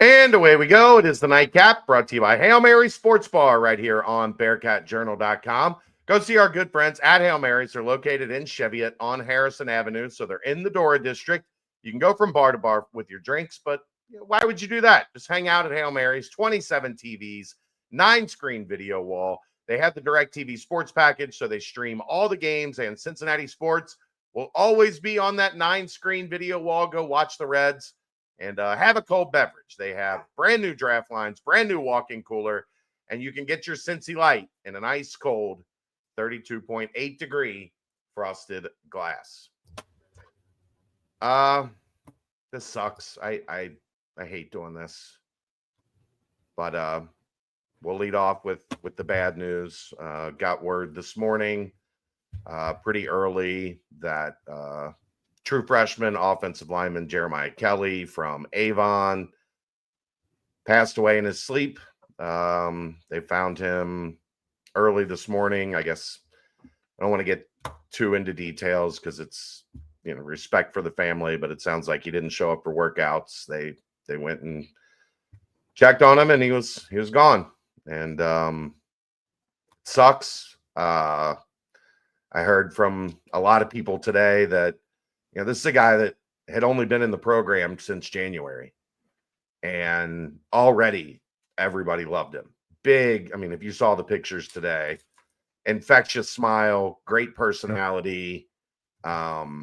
And away we go. It is the Nightcap, brought to you by Hail Mary Sports Bar right here on BearcatJournal.com. Go see our good friends at Hail Mary's. They're located in Cheviot on Harrison Avenue, so they're in the Dora district. You can go from bar to bar with your drinks, but why would you do that? Just hang out at Hail Mary's. 27 TVs, 9-screen video wall. They have the DirecTV sports package, so they stream all the games, and Cincinnati sports will always be on that 9-screen video wall. Go watch the Reds. And have a cold beverage. They have brand new draft lines, brand new walk-in cooler, and you can get your Cincy Light in an ice cold 32.8 degree frosted glass. This sucks. I hate doing this, but we'll lead off with the bad news. Got word this morning, pretty early, that true freshman offensive lineman Jeremiah Kelly from Avon passed away in his sleep. They found him early this morning. I guess I don't want to get too into details because it's, respect for the family, but it sounds like he didn't show up for workouts. They went and checked on him and he was gone. And it sucks. I heard from a lot of people today that this is a guy that had only been in the program since January, and already everybody loved him. Big, if you saw the pictures today, infectious smile, great personality. I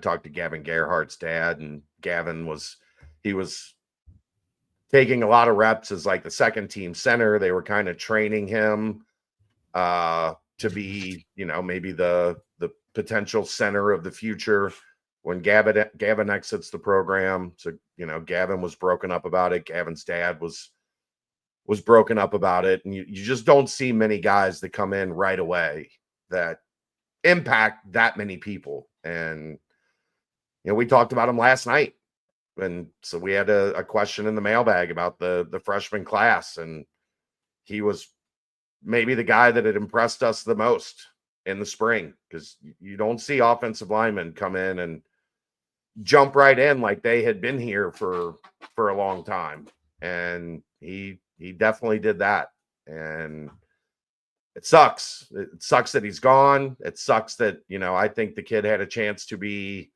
talked to Gavin Gerhardt's dad, and Gavin was taking a lot of reps as like the second team center. They were kind of training him to be, maybe the potential center of the future when Gavin exits the program. So, Gavin was broken up about it. Gavin's dad was broken up about it. And you just don't see many guys that come in right away that impact that many people. And, we talked about him last night. And so we had a question in the mailbag about the freshman class. And he was maybe the guy that had impressed us the most in the spring, because you don't see offensive linemen come in and jump right in like they had been here for a long time. And he definitely did that. And it sucks. It sucks that he's gone. It sucks that, I think the kid had a chance to be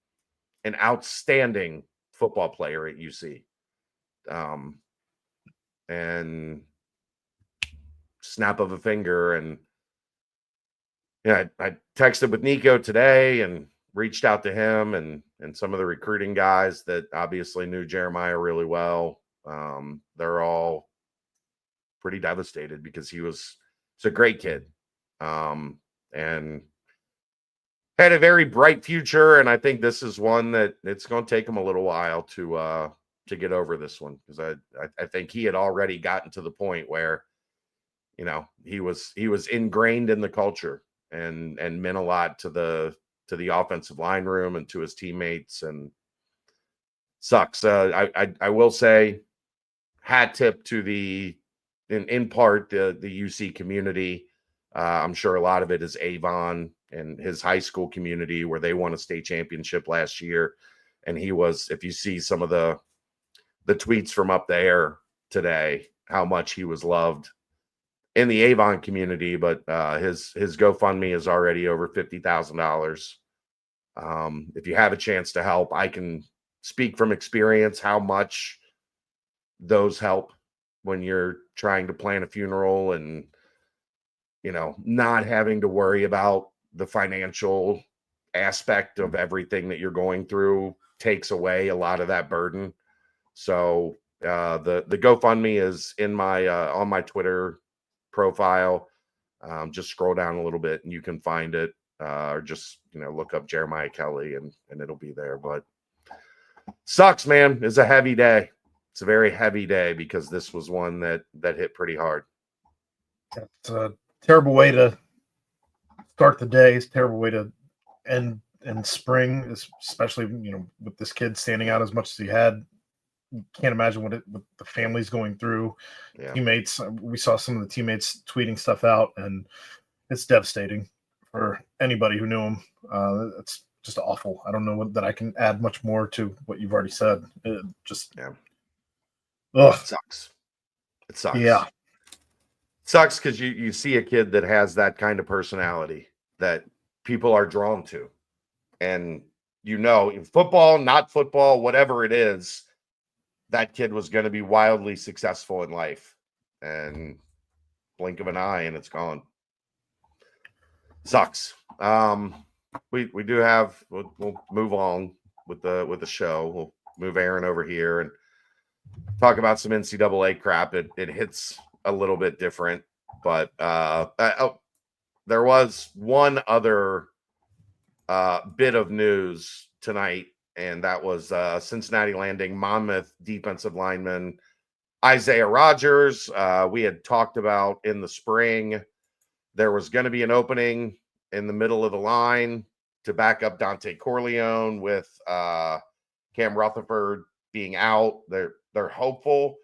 an outstanding football player at UC. And snap of a finger. And I texted with Nico today and reached out to him and some of the recruiting guys that obviously knew Jeremiah really well. They're all pretty devastated because he's a great kid, and had a very bright future. And I think this is one that it's going to take him a little while to get over this one, because I think he had already gotten to the point where he was ingrained in the culture and meant a lot to the offensive line room and to his teammates. And sucks. I will say, hat tip to in part the UC community. I'm sure a lot of it is Avon and his high school community, where they won a state championship last year. And he was, if you see some of the tweets from up there today, how much he was loved in the Avon community. But his GoFundMe is already over $50,000. If you have a chance to help, I can speak from experience how much those help when you're trying to plan a funeral and, not having to worry about the financial aspect of everything that you're going through takes away a lot of that burden. So the GoFundMe is in my on my Twitter profile. Just scroll down a little bit and you can find it, or just look up Jeremiah Kelly and it'll be there. But sucks, man. It's a heavy day. It's a very heavy day because this was one that hit pretty hard. It's a terrible way to start the day. It's a terrible way to end in spring, especially with this kid standing out as much as he had. You can't imagine what the family's going through. Yeah. Teammates, we saw some of the teammates tweeting stuff out, and it's devastating for anybody who knew him. It's just awful. I don't know that I can add much more to what you've already said. Ugh. Sucks. It sucks. Yeah. Sucks because you see a kid that has that kind of personality that people are drawn to. And in football, not football, whatever it is, that kid was going to be wildly successful in life. And blink of an eye and it's gone. Sucks. We do have we'll move on with the show. We'll move Aaron over here and talk about some NCAA crap. It hits a little bit different, but there was one other bit of news tonight, and that was Cincinnati landing Monmouth defensive lineman Isaiah Rogers. We had talked about in the spring there was going to be an opening in the middle of the line to back up Dante Corleone with Cam Rutherford being out. They're hopeful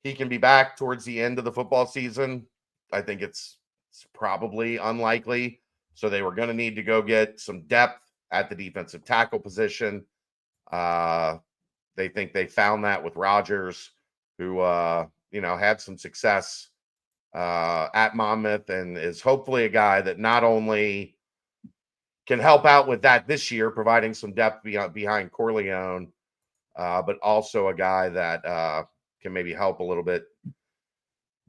he can be back towards the end of the football season. I think it's probably unlikely. So they were going to need to go get some depth at the defensive tackle position. They think they found that with Rogers, who had some success at Monmouth and is hopefully a guy that not only can help out with that this year, providing some depth behind Corleone, but also a guy that can maybe help a little bit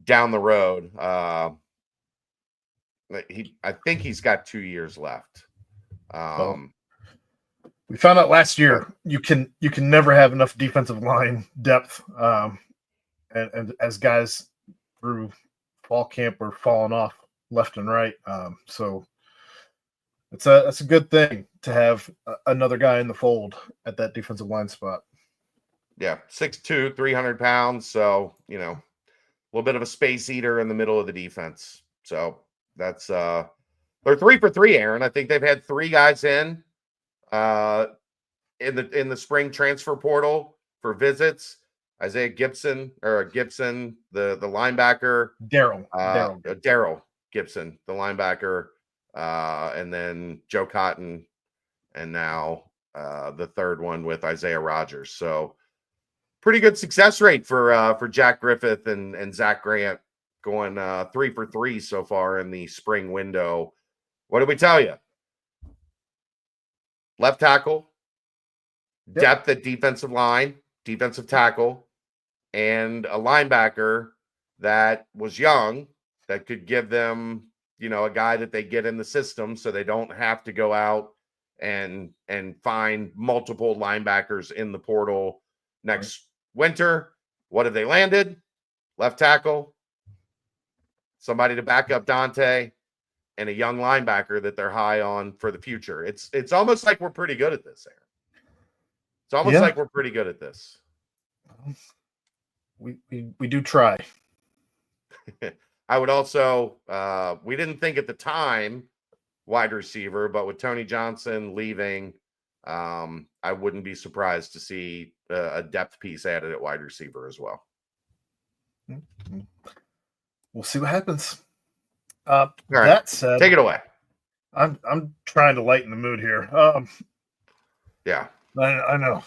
down the road. I think he's got 2 years left. We found out last year you can never have enough defensive line depth, and as guys through fall camp are falling off left and right. So that's a good thing to have another guy in the fold at that defensive line spot. Yeah, 6'2", 300 pounds. So, a little bit of a space eater in the middle of the defense. So that's they're 3 for 3, Aaron. I think they've had 3 guys in the spring transfer portal for visits. Isaiah Gibson, the linebacker. Daryl Gibson, the linebacker, and then Joe Cotton, and now the third one with Isaiah Rogers. So pretty good success rate for Jack Griffith and Zach Grant, going 3 for 3 so far in the spring window. What did we tell you? Left tackle, depth at defensive line, defensive tackle, and a linebacker that was young that could give them, a guy that they get in the system so they don't have to go out and find multiple linebackers in the portal next winter. What have they landed? Left tackle, somebody to back up Dante, and a young linebacker that they're high on for the future. It's almost like we're pretty good at this, Aaron. It's almost like we're pretty good at this. We do try. I would also, we didn't think at the time wide receiver, but with Tony Johnson leaving, I wouldn't be surprised to see a depth piece added at wide receiver as well. We'll see what happens. All right. That said, take it away. I'm trying to lighten the mood here. Yeah, I know.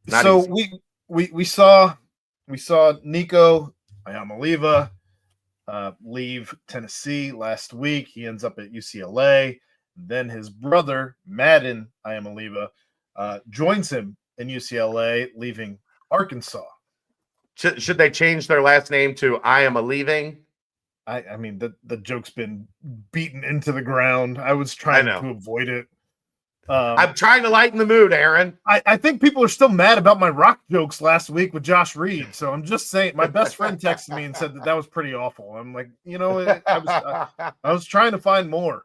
So easy. we saw Nico Iamaleava leave Tennessee last week. He ends up at UCLA. Then his brother Madden Iamaleava joins him in UCLA, leaving Arkansas. Should they change their last name to I am a leaving? I mean, the joke's been beaten into the ground. I was trying to avoid it. I'm trying to lighten the mood, Aaron. I think people are still mad about my rock jokes last week with Josh Reed. So I'm just saying, my best friend texted me and said that was pretty awful. I'm like, I was trying to find more.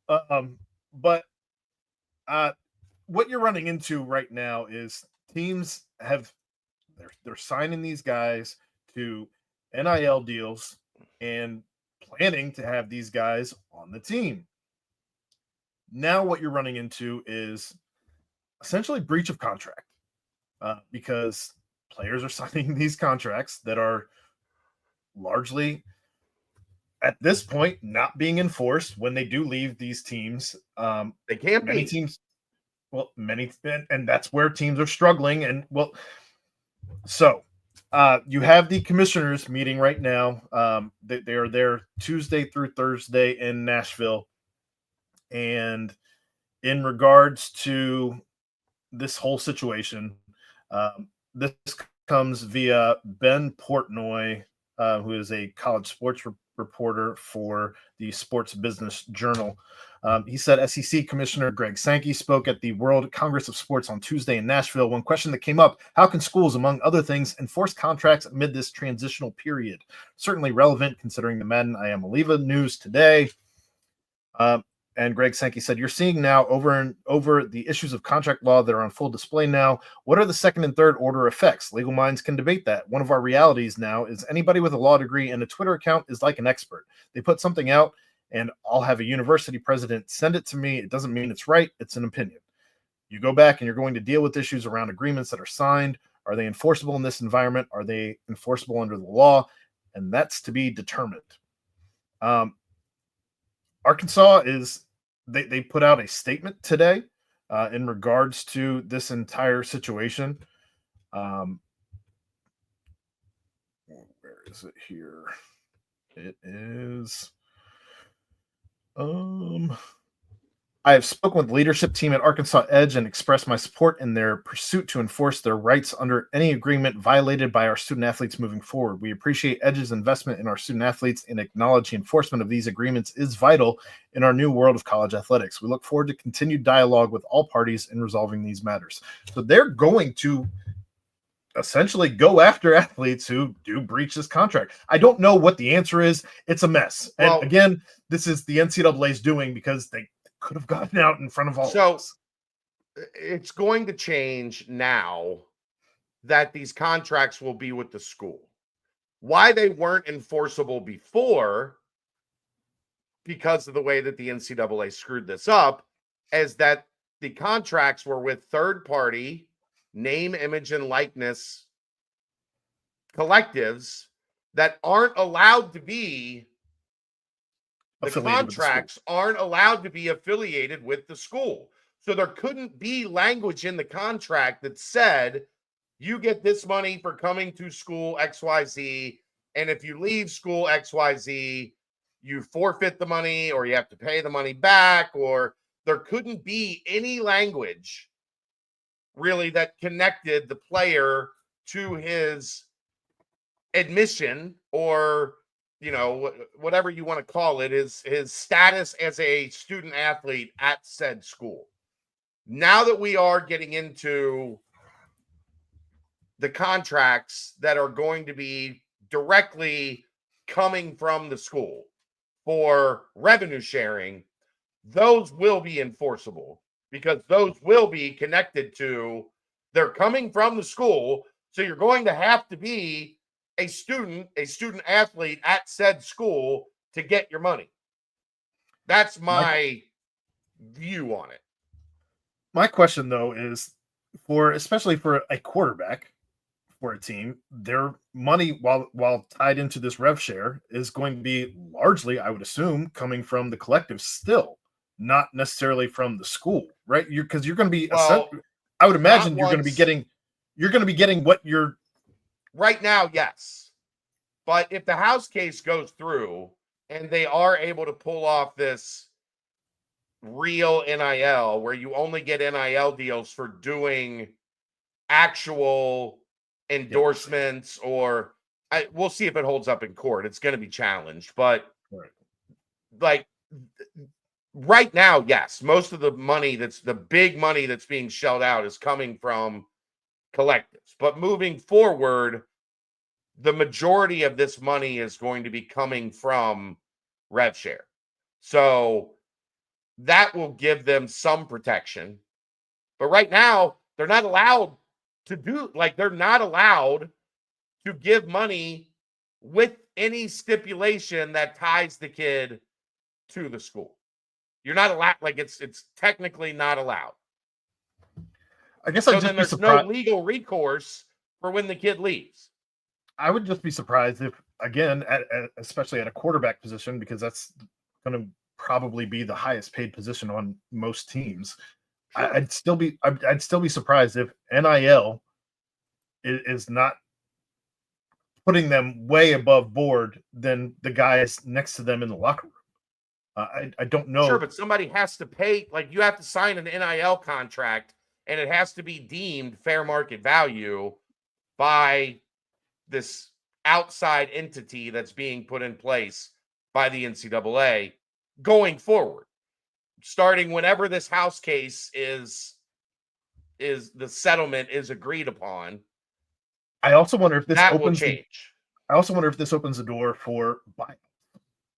But what you're running into right now is teams they're signing these guys to NIL deals and planning to have these guys on the team. Now what you're running into is essentially breach of contract because players are signing these contracts that are largely at this point not being enforced when they do leave these teams. They can't many be. Teams. Well, and that's where teams are struggling. And so You have the commissioners meeting right now. They are there Tuesday through Thursday in Nashville. And in regards to this whole situation, this comes via Ben Portnoy, who is a college sports reporter for the Sports Business Journal. He said SEC Commissioner Greg Sankey spoke at the World Congress of Sports on Tuesday in Nashville. One question that came up: how can schools, among other things, enforce contracts amid this transitional period? Certainly relevant considering the Madden I Am Aliva news today. And Greg Sankey said, you're seeing now over the issues of contract law that are on full display now. What are the second and third order effects? Legal minds can debate that. One of our realities now is anybody with a law degree and a Twitter account is like an expert. They put something out and I'll have a university president send it to me. It doesn't mean it's right. It's an opinion. You go back and you're going to deal with issues around agreements that are signed. Are they enforceable in this environment? Are they enforceable under the law? And that's to be determined. Arkansas is they put out a statement today in regards to this entire situation. Where is it here? It is. I have spoken with the leadership team at Arkansas Edge and expressed my support in their pursuit to enforce their rights under any agreement violated by our student athletes moving forward. We appreciate Edge's investment in our student athletes and acknowledge the enforcement of these agreements is vital in our new world of college athletics. We look forward to continued dialogue with all parties in resolving these matters. So they're going to essentially go after athletes who do breach this contract. I don't know what the answer is. It's a mess. And again, this is the NCAA's doing because they could have gotten out in front of all of us. It's going to change now that these contracts will be with the school. Why they weren't enforceable before, because of the way that the NCAA screwed this up, is that the contracts were with third-party name, image, and likeness collectives that aren't allowed to be the contracts aren't allowed to be affiliated with the school. So there couldn't be language in the contract that said, you get this money for coming to school XYZ, and if you leave school XYZ, you forfeit the money or you have to pay the money back, or there couldn't be any language really that connected the player to his admission or whatever you want to call it, his status as a student athlete at said school. Now that we are getting into the contracts that are going to be directly coming from the school for revenue sharing, those will be enforceable because those will be connected to, they're coming from the school. So you're going to have to be a student athlete at said school to get your money. That's my view on it. My question, though, is especially for a quarterback for a team, their money, while tied into this rev share, is going to be largely, I would assume, coming from the collective still, not necessarily from the school, right? Because you're going to be, I would imagine you're going to be getting what you're. Right now, yes. But if the House case goes through and they are able to pull off this real NIL where you only get NIL deals for doing actual endorsements, or we'll see if it holds up in court. It's going to be challenged. But right now, yes, most of the money the big money that's being shelled out is coming from collectives. But moving forward, the majority of this money is going to be coming from rev share. So that will give them some protection. But right now, they're not allowed to they're not allowed to give money with any stipulation that ties the kid to the school. You're not allowed, it's technically not allowed. I guess so then there's no legal recourse for when the kid leaves. I would just be surprised if, again, especially at a quarterback position, because that's going to probably be the highest paid position on most teams. Sure. I'd still be surprised if NIL is not putting them way above board than the guys next to them in the locker room. I don't know. Sure, but somebody has to pay. Like, you have to sign an NIL contract, and it has to be deemed fair market value by this outside entity that's being put in place by the NCAA going forward, starting whenever this house case is the settlement is agreed upon. I also wonder if this that will opens change. I also wonder if this opens the door for buyouts.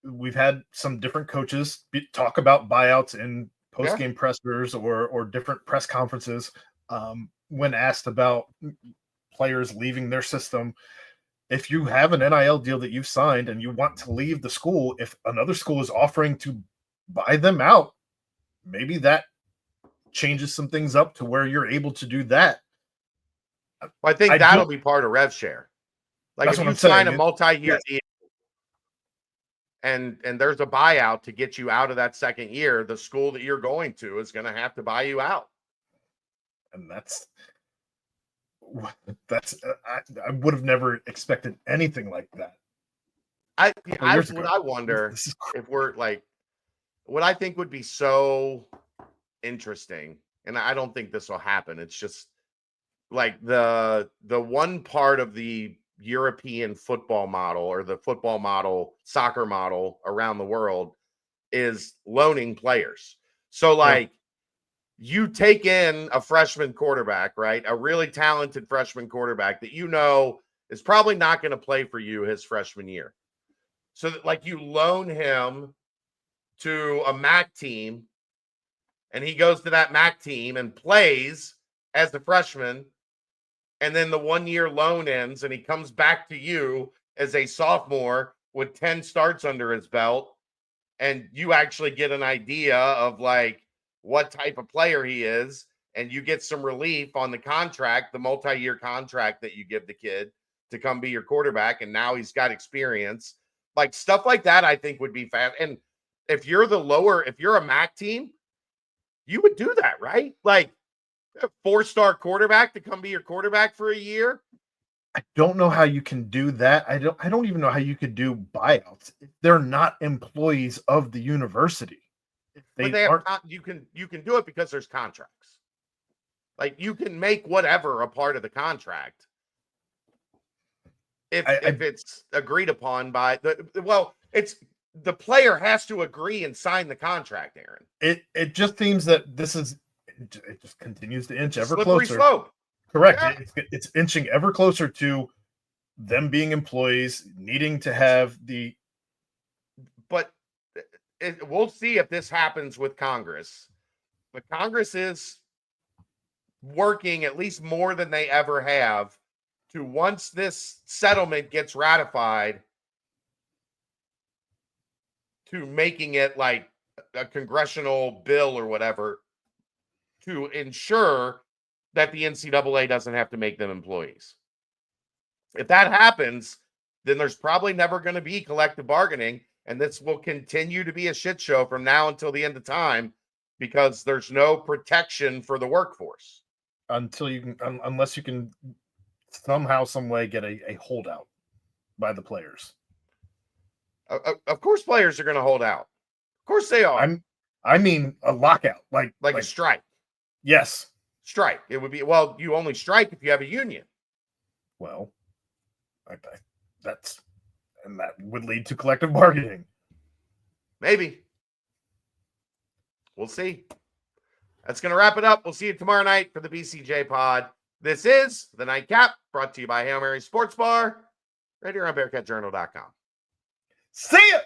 We've had some different coaches talk about buyouts in post-game pressers or different press conferences when asked about players leaving their system. If you have an NIL deal that you've signed and you want to leave the school, if another school is offering to buy them out, maybe that changes some things up to where you're able to do that. Well, I think that'll be part of rev share. Like, if you sign a multi-year deal and there's a buyout to get you out of that second year, the school that you're going to is going to have to buy you out. And that's I would have never expected anything like that. I wonder if we're like, what I think would be so interesting, and I don't think this will happen. It's just like the one part of the European football model or the football model, soccer model around the world is loaning players. So like, you take in a freshman quarterback, right? A really talented freshman quarterback that you know is probably not going to play for you his freshman year. So that, like, you loan him to a MAC team, and he goes to that MAC team and plays as the freshman, and then the 1 year loan ends and he comes back to you as a sophomore with 10 starts under his belt, and you actually get an idea of like what type of player he is, and you get some relief on the contract, the multi-year contract that you give the kid to come be your quarterback, and now he's got experience. Like, stuff like that I think would be fast. And if you're a MAC team, you would do that, right? Like, a 4-star quarterback to come be your quarterback for a year. I don't know how you can do that. I don't even know how you could do buyouts. They're not employees of the university. But they aren't. You can do it because there's contracts. Like, you can make whatever a part of the contract if it's agreed upon by the player has to agree and sign the contract, Aaron. It just seems that it just continues to inch ever closer. Slope. Correct. Yeah. It's inching ever closer to them being employees, needing to have the. But we'll see if this happens with Congress. But Congress is working at least more than they ever have to, once this settlement gets ratified, to making it like a congressional bill or whatever to ensure that the NCAA doesn't have to make them employees. If that happens, then there's probably never going to be collective bargaining, and this will continue to be a shit show from now until the end of time, because there's no protection for the workforce. Unless you can somehow, some way get a holdout by the players. Of course players are going to hold out. Of course they are. I mean a lockout, like a strike. Yes. Strike. It would be, well, you only strike if you have a union. Well, that would lead to collective bargaining. Maybe. We'll see. That's going to wrap it up. We'll see you tomorrow night for the BCJ pod. This is the Nightcap, brought to you by Hail Mary Sports Bar, right here on BearcatJournal.com. See ya!